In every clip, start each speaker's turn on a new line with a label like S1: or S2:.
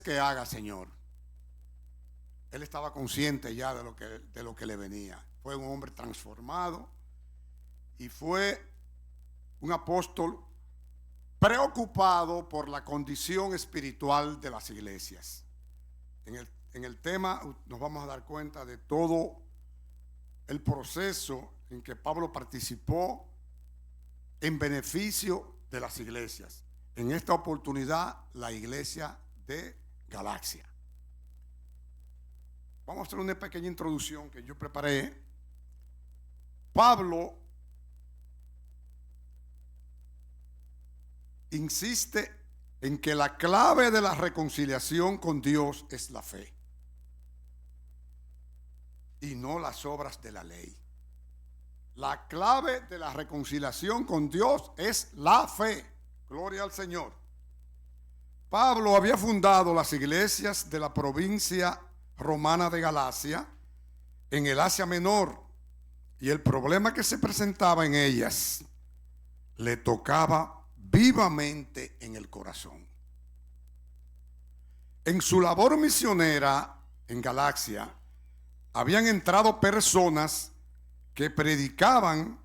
S1: que haga, Señor. Él estaba consciente ya de lo que le venía. Fue un hombre transformado y fue un apóstol preocupado por la condición espiritual de las iglesias. En el tema nos vamos a dar cuenta de todo el proceso en que Pablo participó en beneficio de las iglesias. En esta oportunidad, la iglesia de Galacia. Vamos a hacer una pequeña introducción que yo preparé. Pablo insiste en que la clave de la reconciliación con Dios es la fe y no las obras de la ley. La clave de la reconciliación con Dios es la fe. Gloria al Señor. Pablo había fundado las iglesias de la provincia romana de Galacia en el Asia Menor, y el problema que se presentaba en ellas le tocaba vivamente en el corazón. En su labor misionera en Galacia habían entrado personas que predicaban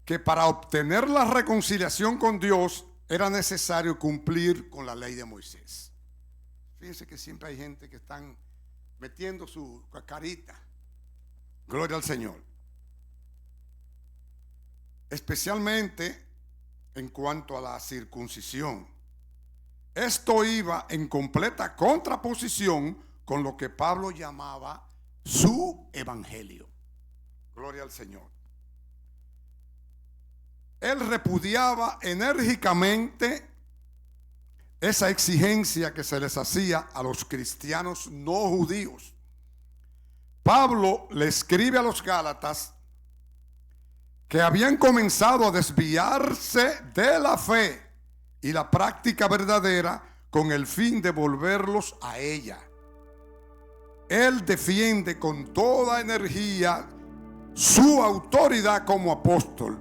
S1: que para obtener la reconciliación con Dios era necesario cumplir con la ley de Moisés. Fíjense que siempre hay gente que están metiendo su carita. Gloria al Señor. Especialmente en cuanto a la circuncisión. Esto iba en completa contraposición con lo que Pablo llamaba su evangelio. Gloria al Señor. Él repudiaba enérgicamente esa exigencia que se les hacía a los cristianos no judíos. Pablo le escribe a los Gálatas que habían comenzado a desviarse de la fe y la práctica verdadera con el fin de volverlos a ella. Él defiende con toda energía su autoridad como apóstol.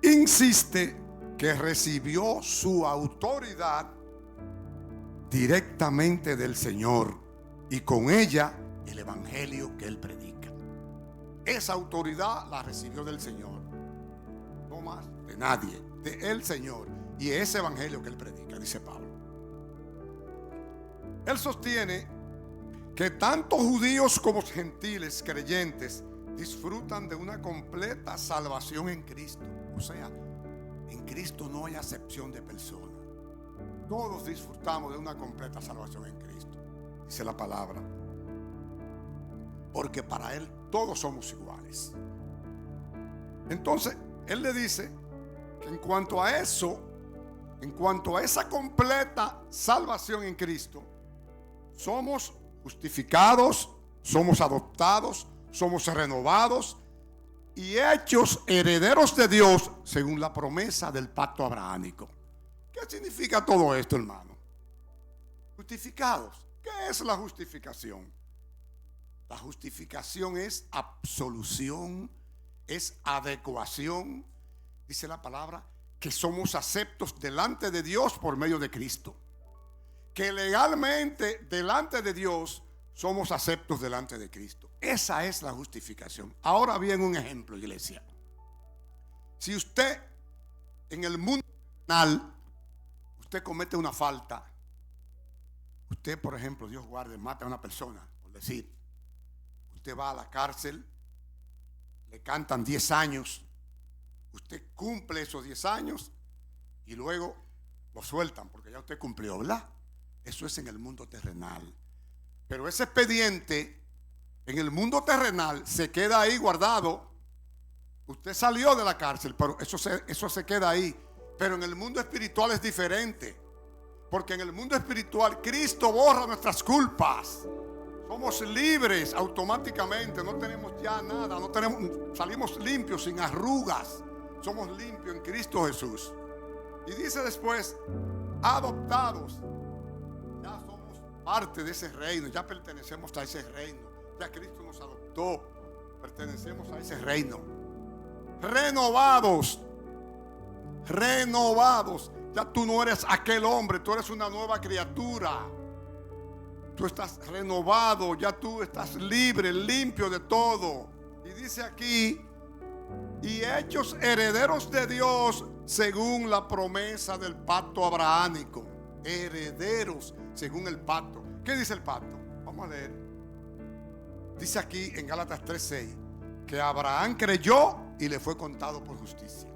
S1: Insiste que recibió su autoridad directamente del Señor y con ella el evangelio que él predica. Esa autoridad la recibió del Señor, no más de nadie, de el Señor, y ese evangelio que él predica, dice Pablo. Él sostiene que tanto judíos como gentiles creyentes disfrutan de una completa salvación en Cristo. O sea, en Cristo no hay acepción de persona. Todos disfrutamos de una completa salvación en Cristo, dice la palabra. Porque para Él todos somos iguales. Entonces, Él le dice que en cuanto a eso, en cuanto a esa completa salvación en Cristo, somos justificados, somos adoptados, somos renovados y hechos herederos de Dios según la promesa del pacto abrahámico. ¿Qué significa todo esto, hermano? Justificados. ¿Qué es la justificación? La justificación es absolución, es adecuación. Dice la palabra que somos aceptos delante de Dios por medio de Cristo. Que legalmente delante de Dios somos aceptos delante de Cristo. Esa es la justificación. Ahora bien, un ejemplo, iglesia. Si usted en el mundo terrenal, usted comete una falta, usted, por ejemplo, Dios guarde, mata a una persona, por decir, usted va a la cárcel, le cantan 10 años, usted cumple esos 10 años y luego lo sueltan porque ya usted cumplió, ¿verdad? Eso es en el mundo terrenal. Pero ese expediente en el mundo terrenal se queda ahí guardado. Usted salió de la cárcel, pero eso se queda ahí. Pero en el mundo espiritual es diferente. Porque en el mundo espiritual Cristo borra nuestras culpas. Somos libres automáticamente. No tenemos ya nada. Salimos limpios, sin arrugas. Somos limpios en Cristo Jesús. Y dice después, adoptados. Ya somos parte de ese reino, ya pertenecemos a ese reino, ya Cristo nos adoptó, pertenecemos a ese reino. Renovados, Ya tú no eres aquel hombre, tú eres una nueva criatura. Tú estás renovado, ya tú estás libre, limpio de todo. Y dice aquí, y hechos herederos de Dios según la promesa del pacto abrahámico. Herederos según el pacto. ¿Qué dice el pacto? Vamos a leer. Dice aquí en Gálatas 3:6 que Abraham creyó y le fue contado por justicia.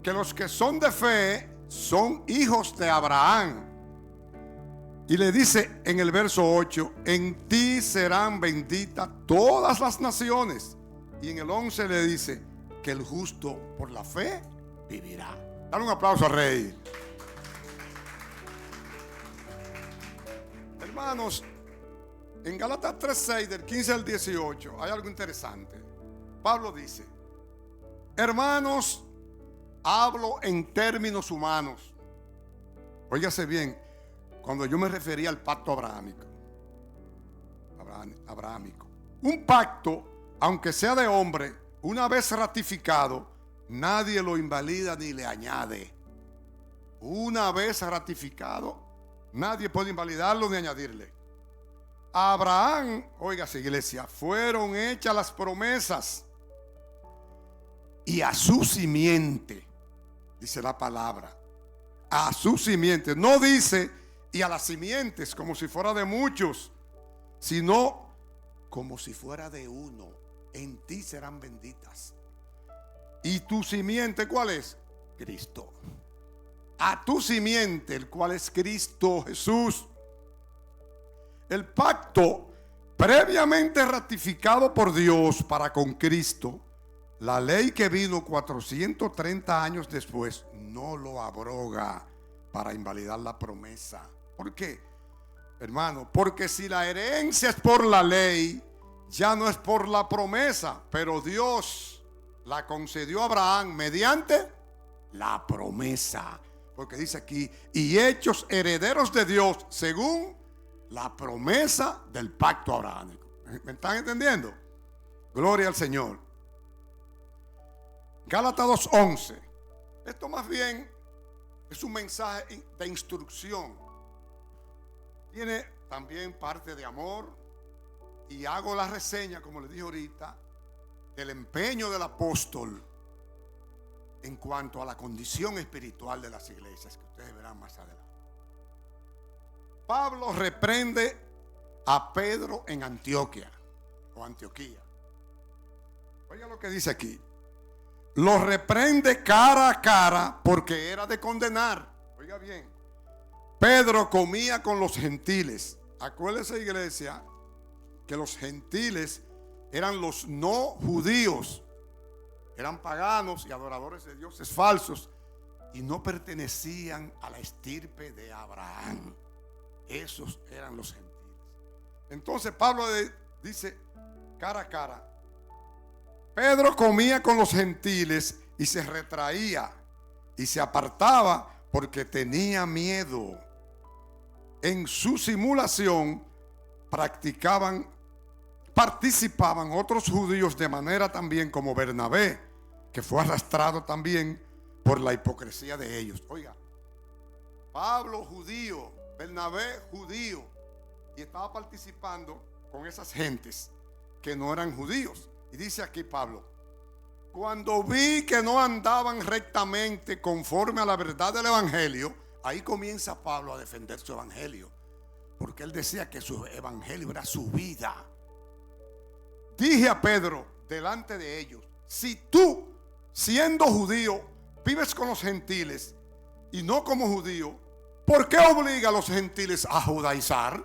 S1: Que los que son de fe son hijos de Abraham. Y le dice en el verso 8, en ti serán benditas todas las naciones. Y en el 11 le dice que el justo por la fe vivirá. Dale un aplauso al Rey. Hermanos, en Gálatas 3:6 del 15 al 18 hay algo interesante. Pablo dice, hermanos, hablo en términos humanos. Óigase bien, cuando yo me refería al pacto abrahámico. Un pacto, aunque sea de hombre, una vez ratificado, nadie lo invalida ni le añade. Una vez ratificado, nadie puede invalidarlo ni añadirle. A Abraham, óigase iglesia, fueron hechas las promesas. Y a su simiente, dice la palabra, a su simiente. No dice y a las simientes como si fuera de muchos, sino como si fuera de uno. En ti serán benditas. ¿Y tu simiente cuál es? Cristo. A tu simiente, el cual es Cristo Jesús. El pacto previamente ratificado por Dios para con Cristo, la ley que vino 430 años después, no lo abroga para invalidar la promesa. ¿Por qué, hermano? Porque si la herencia es por la ley, ya no es por la promesa, pero Dios la concedió a Abraham mediante la promesa. Porque dice aquí, y hechos herederos de Dios según la promesa del pacto abrahámico. ¿Me están entendiendo? Gloria al Señor. Gálatas 2:11. Esto más bien es un mensaje de instrucción. Tiene también parte de amor. Y hago la reseña, como les dije ahorita, del empeño del apóstol en cuanto a la condición espiritual de las iglesias, que ustedes verán más adelante. Pablo reprende a Pedro en Antioquía o Antioquía. Oiga lo que dice aquí. Lo reprende cara a cara porque era de condenar. Oiga bien. Pedro comía con los gentiles. Acuérdese, iglesia, que los gentiles eran los no judíos. Eran paganos y adoradores de dioses falsos y no pertenecían a la estirpe de Abraham. Esos eran los gentiles. Entonces Pablo dice cara a cara. Pedro comía con los gentiles y se retraía y se apartaba porque tenía miedo. En su simulación participaban otros judíos de manera también como Bernabé, que fue arrastrado también por la hipocresía de ellos. Oiga, Pablo judío, Bernabé judío, y estaba participando con esas gentes que no eran judíos. Y dice aquí Pablo, cuando vi que no andaban rectamente conforme a la verdad del evangelio, ahí comienza Pablo a defender su evangelio, porque él decía que su evangelio era su vida. Dije a Pedro delante de ellos, si tú, siendo judío, vives con los gentiles y no como judío, ¿por qué obliga a los gentiles a judaizar?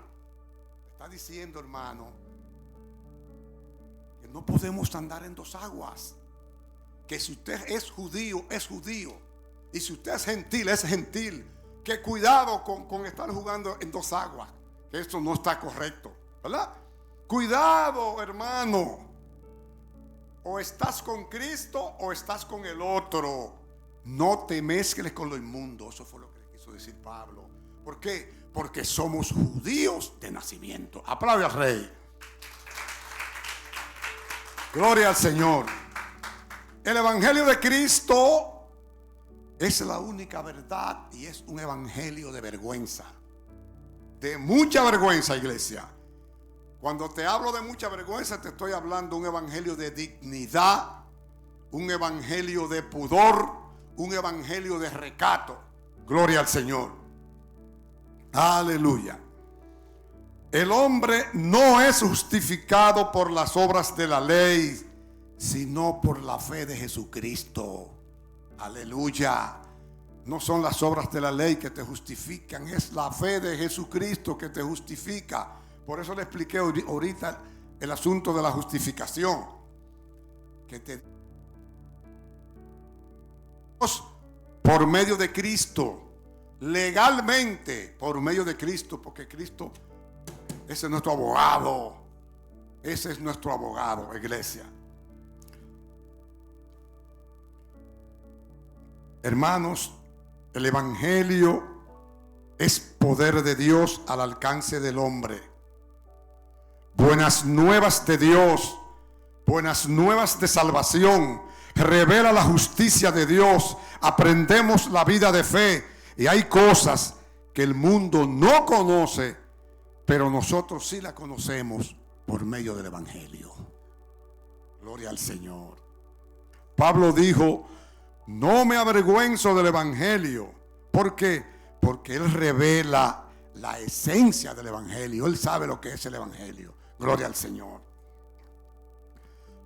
S1: Está diciendo, hermano, que no podemos andar en dos aguas. Que si usted es judío, es judío. Y si usted es gentil, es gentil. Que cuidado con estar jugando en dos aguas. Que esto no está correcto, ¿verdad? Cuidado, hermano. O estás con Cristo o estás con el otro. No te mezcles con lo inmundo. Eso fue lo que le quiso decir Pablo. ¿Por qué? Porque somos judíos de nacimiento. Aplaude al Rey. Gloria al Señor. El evangelio de Cristo Es la única verdad y es un evangelio de vergüenza. De mucha vergüenza, iglesia. Cuando te hablo de mucha vergüenza, te estoy hablando de un evangelio de dignidad, un evangelio de pudor, un evangelio de recato. Gloria al Señor. Aleluya. El hombre no es justificado por las obras de la ley, sino por la fe de Jesucristo. Aleluya. No son las obras de la ley que te justifican, es la fe de Jesucristo que te justifica. Por eso le expliqué ahorita el asunto de la justificación. Que te por medio de Cristo, legalmente por medio de Cristo, porque Cristo, ese es nuestro abogado. Ese es nuestro abogado, iglesia. Hermanos, el evangelio es poder de Dios al alcance del hombre. Buenas nuevas de Dios, buenas nuevas de salvación. Revela la justicia de Dios. Aprendemos la vida de fe. Y hay cosas que el mundo no conoce, pero nosotros sí la conocemos por medio del evangelio. Gloria al Señor. Pablo dijo: no me avergüenzo del evangelio. ¿Por qué? Porque él revela la esencia del evangelio. Él sabe lo que es el evangelio. Gloria al Señor.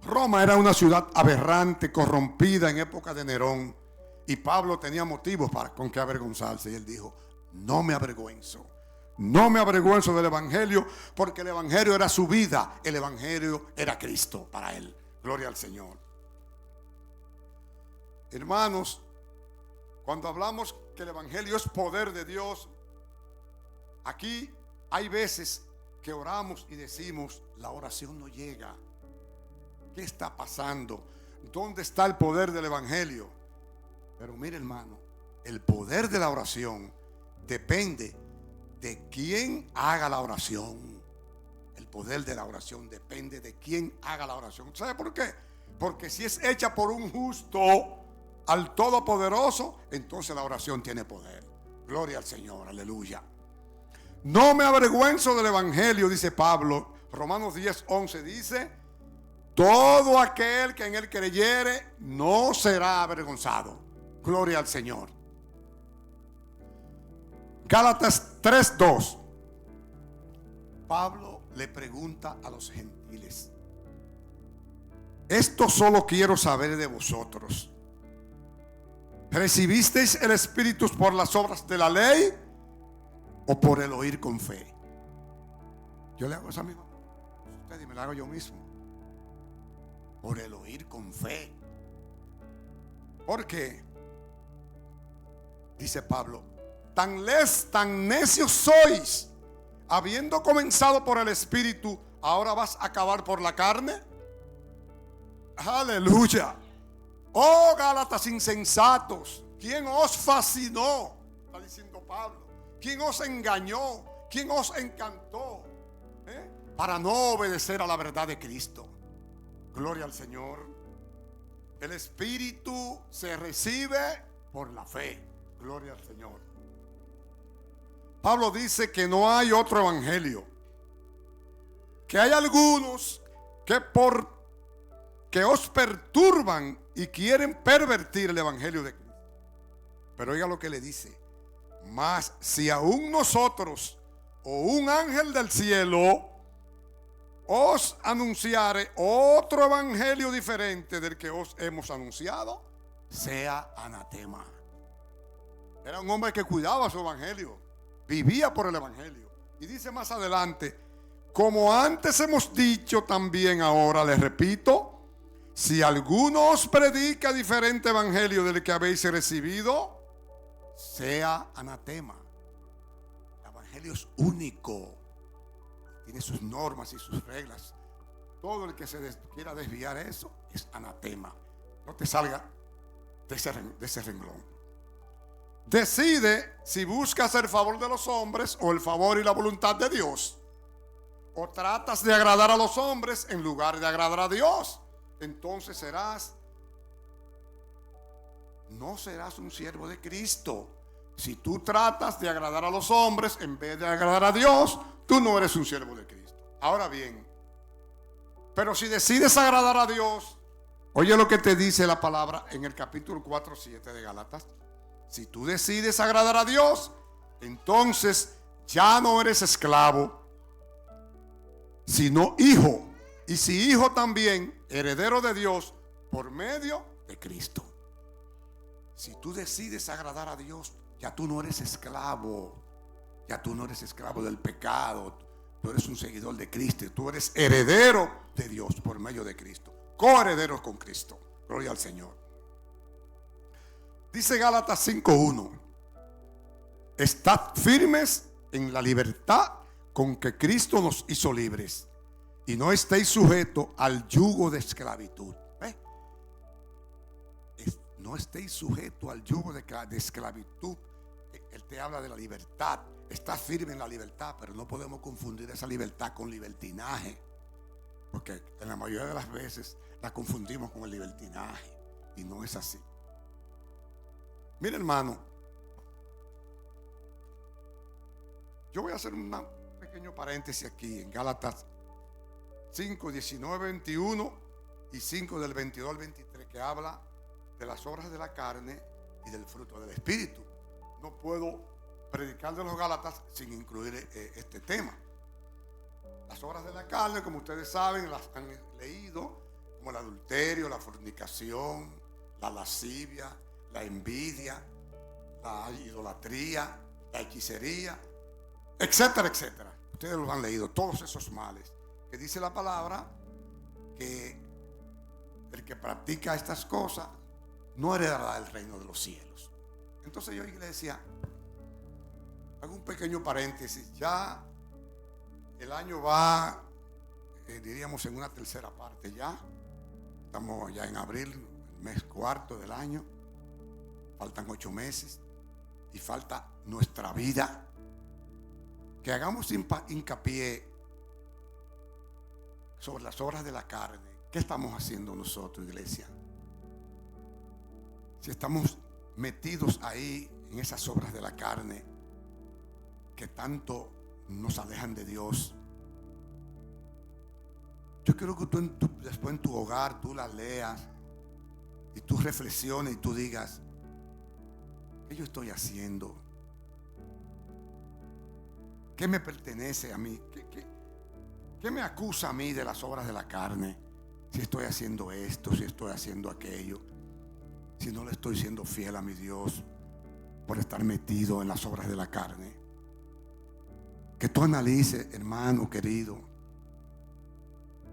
S1: Roma era una ciudad aberrante, corrompida en época de Nerón. Y Pablo tenía motivos con que avergonzarse. Y él dijo: no me avergüenzo. No me avergüenzo del evangelio, porque el evangelio era su vida. El evangelio era Cristo para él. Gloria al Señor. Hermanos, cuando hablamos que el evangelio es poder de Dios, aquí hay veces que oramos y decimos: la oración no llega. ¿Qué está pasando? ¿Dónde está el poder del evangelio? Pero mire, hermano, el poder de la oración depende de quién haga la oración. El poder de la oración depende de quién haga la oración. ¿Sabe por qué? Porque si es hecha por un justo al Todopoderoso, entonces la oración tiene poder. Gloria al Señor, aleluya. No me avergüenzo del evangelio, dice Pablo. Romanos 10:11 dice: todo aquel que en él creyere no será avergonzado. Gloria al Señor. Gálatas 3:2. Pablo le pregunta a los gentiles: esto solo quiero saber de vosotros. ¿Recibisteis el Espíritu por las obras de la ley o por el oír con fe? Yo le hago esa misma pregunta a usted y me la hago yo mismo. Por el oír con fe. ¿Por qué? Dice Pablo: tan necios sois, habiendo comenzado por el Espíritu, ahora vas a acabar por la carne. Aleluya. Oh Gálatas insensatos, ¿quién os fascinó? Está diciendo Pablo. ¿Quién os engañó? ¿Quién os encantó? Para no obedecer a la verdad de Cristo. Gloria al Señor. El Espíritu se recibe por la fe. Gloria al Señor. Pablo dice que no hay otro evangelio. Que hay algunos que os perturban y quieren pervertir el evangelio de Cristo. Pero oiga lo que le dice: mas si aún nosotros o un ángel del cielo os anunciare otro evangelio diferente del que os hemos anunciado, sea anatema. Era un hombre que cuidaba su evangelio, vivía por el evangelio. Y dice más adelante: como antes hemos dicho, también ahora les repito, si alguno os predica diferente evangelio del que habéis recibido, sea anatema. El evangelio es único, tiene sus normas y sus reglas. Todo el que se quiera desviar eso es anatema. No te salga de ese renglón. Decide si buscas el favor de los hombres o el favor y la voluntad de Dios, o tratas de agradar a los hombres en lugar de agradar a Dios. Entonces serás no serás un siervo de Cristo. Si tú tratas de agradar a los hombres en vez de agradar a Dios, tú no eres un siervo de Cristo. Ahora bien, pero si decides agradar a Dios, oye lo que te dice la palabra en el capítulo 4:7 de Gálatas. Si tú decides agradar a Dios, entonces ya no eres esclavo, sino hijo. Y si hijo también, heredero de Dios por medio de Cristo. Si tú decides agradar a Dios, ya tú no eres esclavo. Ya tú no eres esclavo del pecado. Tú eres un seguidor de Cristo. Tú eres heredero de Dios por medio de Cristo. Coherederos con Cristo. Gloria al Señor. Dice Gálatas 5:1. Estad firmes en la libertad con que Cristo nos hizo libres, y no estéis sujetos al yugo de esclavitud. No estéis sujetos al yugo de esclavitud. Él te habla de la libertad. Está firme en la libertad, pero no podemos confundir esa libertad con libertinaje, porque en la mayoría de las veces la confundimos con el libertinaje, y no es así. Mira, hermano, yo voy a hacer un pequeño paréntesis aquí en Gálatas 5, 19, 21 y 5 del 22 al 23, que habla de las obras de la carne y del fruto del Espíritu. No puedo predicar de los Gálatas sin incluir este tema. Las obras de la carne, como ustedes saben, las han leído, como el adulterio, la fornicación, la lascivia, la envidia, la idolatría, la hechicería, etcétera, etcétera. Ustedes los han leído, todos esos males que dice la palabra que el que practica estas cosas no heredará el reino de los cielos. Entonces yo, iglesia, hago un pequeño paréntesis. Ya el año va, diríamos, en una tercera parte ya. Estamos ya en abril, el mes cuarto del año. Faltan 8 meses y falta nuestra vida. Que hagamos hincapié sobre las obras de la carne. ¿Qué estamos haciendo nosotros, iglesia? Si estamos metidos ahí en esas obras de la carne que tanto nos alejan de Dios. Yo quiero que tú después en tu hogar tú las leas y tú reflexiones y tú digas: ¿qué yo estoy haciendo? ¿Qué me pertenece a mí? ¿Qué me acusa a mí de las obras de la carne? Si estoy haciendo esto, si estoy haciendo aquello, si no le estoy siendo fiel a mi Dios por estar metido en las obras de la carne. Que tú analices, hermano querido,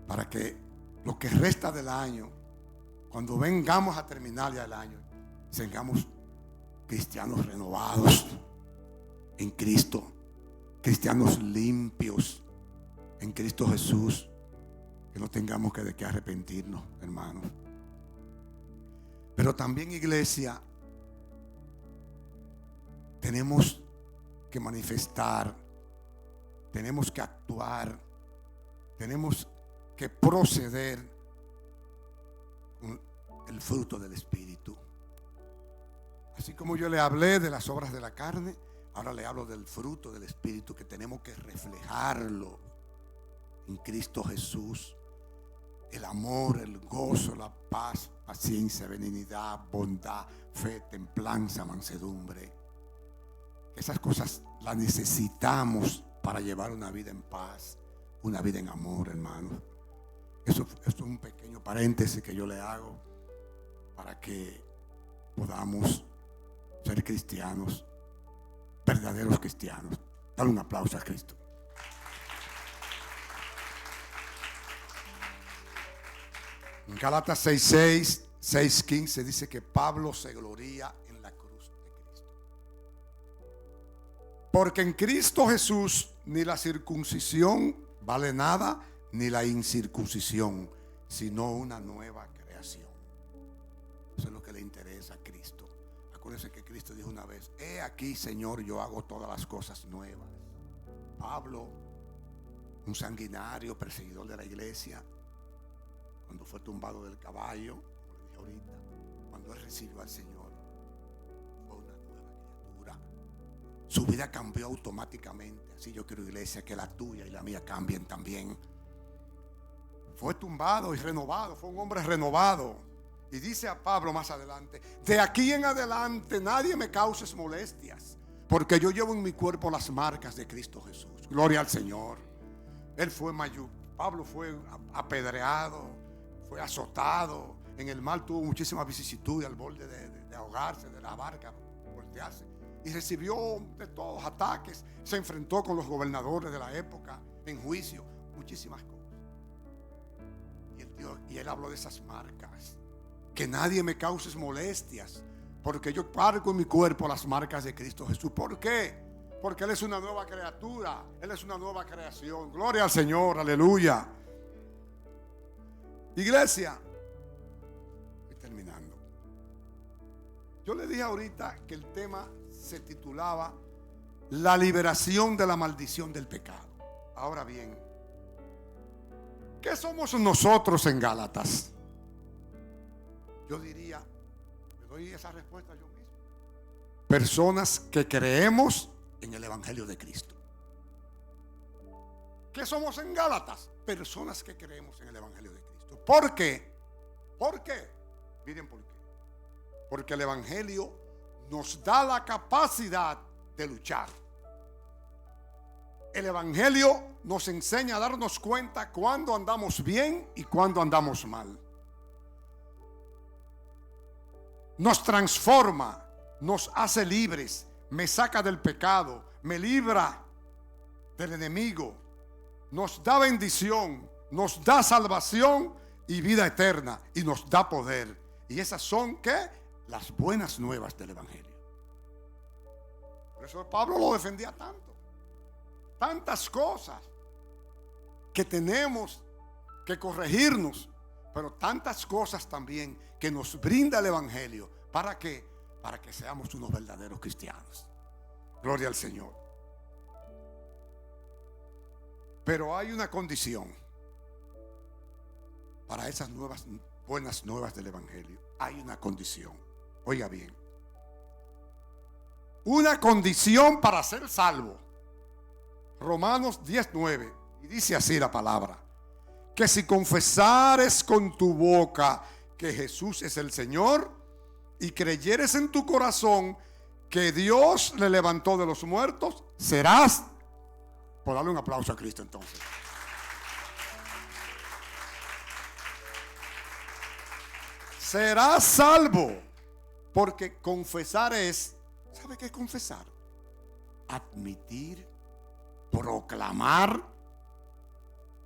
S1: para que lo que resta del año, cuando vengamos a terminar ya el año, seamos cristianos renovados en Cristo, cristianos limpios en Cristo Jesús, que no tengamos de qué arrepentirnos, hermanos. Pero también, iglesia, tenemos que manifestar, tenemos que actuar, tenemos que proceder con el fruto del Espíritu. Así como yo le hablé de las obras de la carne, ahora le hablo del fruto del Espíritu, que tenemos que reflejarlo en Cristo Jesús. El amor, el gozo, la paz, paciencia, benignidad, bondad, fe, templanza, mansedumbre. Esas cosas las necesitamos para llevar una vida en paz, una vida en amor, hermano. Eso es un pequeño paréntesis que yo le hago para que podamos ser cristianos, verdaderos cristianos. Dale un aplauso a Cristo. En Gálatas 6:6, 6:15 dice que Pablo se gloría en la cruz de Cristo. Porque en Cristo Jesús ni la circuncisión vale nada, ni la incircuncisión, sino una nueva creación. Eso es lo que le interesa a Cristo. Acuérdense que Cristo dijo una vez: he aquí, Señor, yo hago todas las cosas nuevas. Pablo, un sanguinario, perseguidor de la iglesia, cuando fue tumbado del caballo, como le dije ahorita, cuando él recibió al Señor, su vida cambió automáticamente. Así yo quiero, iglesia, que la tuya y la mía cambien también. Fue tumbado y renovado, fue un hombre renovado. Y dice a Pablo más adelante: de aquí en adelante nadie me causes molestias, porque yo llevo en mi cuerpo las marcas de Cristo Jesús. Gloria al Señor. Pablo fue apedreado, fue azotado. En el mar tuvo muchísimas vicisitudes al borde de ahogarse, de la barca voltearse. Y recibió de todos ataques. Se enfrentó con los gobernadores de la época en juicio, muchísimas cosas. Y él habló de esas marcas: que nadie me causes molestias, porque yo cargo en mi cuerpo las marcas de Cristo Jesús. ¿Por qué? Porque Él es una nueva criatura, Él es una nueva creación. Gloria al Señor, aleluya. Iglesia, estoy terminando. Yo le dije ahorita que el tema se titulaba La liberación de la maldición del pecado. Ahora bien, ¿qué somos nosotros en Gálatas? Yo diría, me doy esa respuesta yo mismo: personas que creemos en el Evangelio de Cristo. ¿Qué somos en Gálatas? Personas que creemos en el Evangelio de Cristo. ¿Por qué? ¿Por qué? Miren por qué. Porque el Evangelio nos da la capacidad de luchar. El Evangelio nos enseña a darnos cuenta cuando andamos bien y cuando andamos mal. Nos transforma, nos hace libres, me saca del pecado, me libra del enemigo, nos da bendición, nos da salvación y vida eterna, y nos da poder. Y esas son, ¿qué? Las buenas nuevas del Evangelio. Por eso Pablo lo defendía tanto. Tantas cosas que tenemos que corregirnos, pero tantas cosas también que nos brinda el Evangelio. ¿Para qué? Para que seamos unos verdaderos cristianos. Gloria al Señor. Pero hay una condición para esas buenas nuevas del Evangelio. Hay una condición. Oiga bien. Una condición para ser salvo. Romanos 10:9. Y dice así la palabra: que si confesares con tu boca que Jesús es el Señor, y creyeres en tu corazón que Dios le levantó de los muertos, serás. Por darle un aplauso a Cristo entonces. Serás salvo. Porque confesar es, ¿sabe qué es confesar? Admitir, proclamar.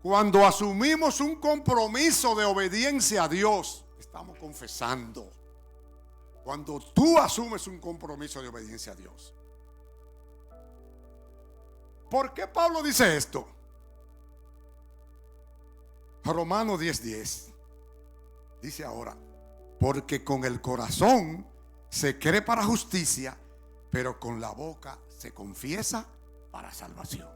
S1: Cuando asumimos un compromiso de obediencia a Dios, estamos confesando. Cuando tú asumes un compromiso de obediencia a Dios. ¿Por qué Pablo dice esto? Romanos 10:10 dice ahora: porque con el corazón se cree para justicia, pero con la boca se confiesa para salvación.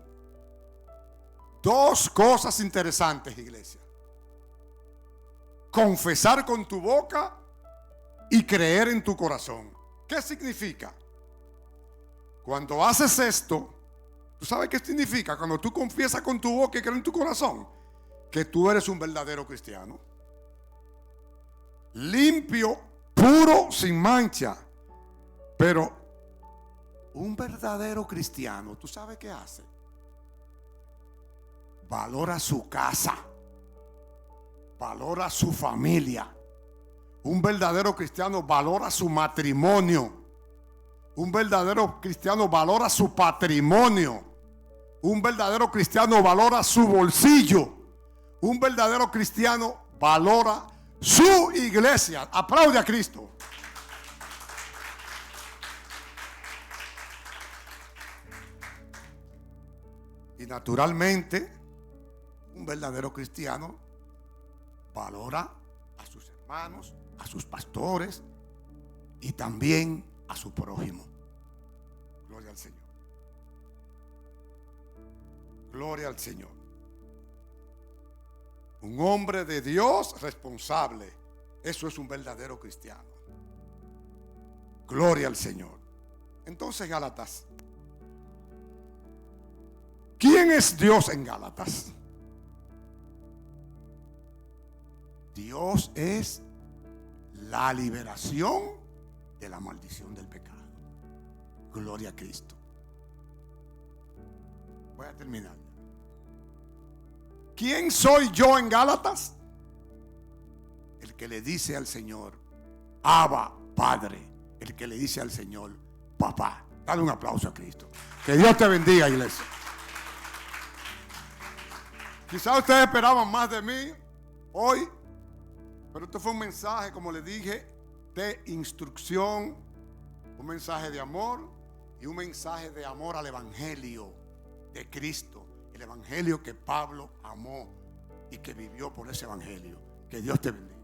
S1: Dos cosas interesantes, iglesia: confesar con tu boca y creer en tu corazón. ¿Qué significa? Cuando haces esto, ¿tú sabes qué significa? Cuando tú confiesas con tu boca y crees en tu corazón, que tú eres un verdadero cristiano, limpio, puro, sin mancha. Pero un verdadero cristiano, ¿tú sabes qué hace? Valora su casa, valora su familia. Un verdadero cristiano valora su matrimonio. Un verdadero cristiano valora su patrimonio. Un verdadero cristiano valora su bolsillo. Un verdadero cristiano valora su iglesia. Aplaude a Cristo. Y naturalmente, un verdadero cristiano valora a sus hermanos, a sus pastores y también a su prójimo. Gloria al Señor. Gloria al Señor. Un hombre de Dios responsable, eso es un verdadero cristiano. Gloria al Señor. Entonces, Gálatas, ¿Quién es Dios en Gálatas? Dios es la liberación de la maldición del pecado. Gloria a Cristo. Voy a terminar. ¿Quién soy yo en Gálatas? El que le dice al Señor, Abba, Padre. El que le dice al Señor, Papá. Dale un aplauso a Cristo. Que Dios te bendiga, iglesia. Quizás ustedes esperaban más de mí hoy, pero esto fue un mensaje, como les dije, de instrucción, un mensaje de amor y un mensaje de amor al Evangelio de Cristo. El Evangelio que Pablo amó y que vivió por ese Evangelio. Que Dios te bendiga.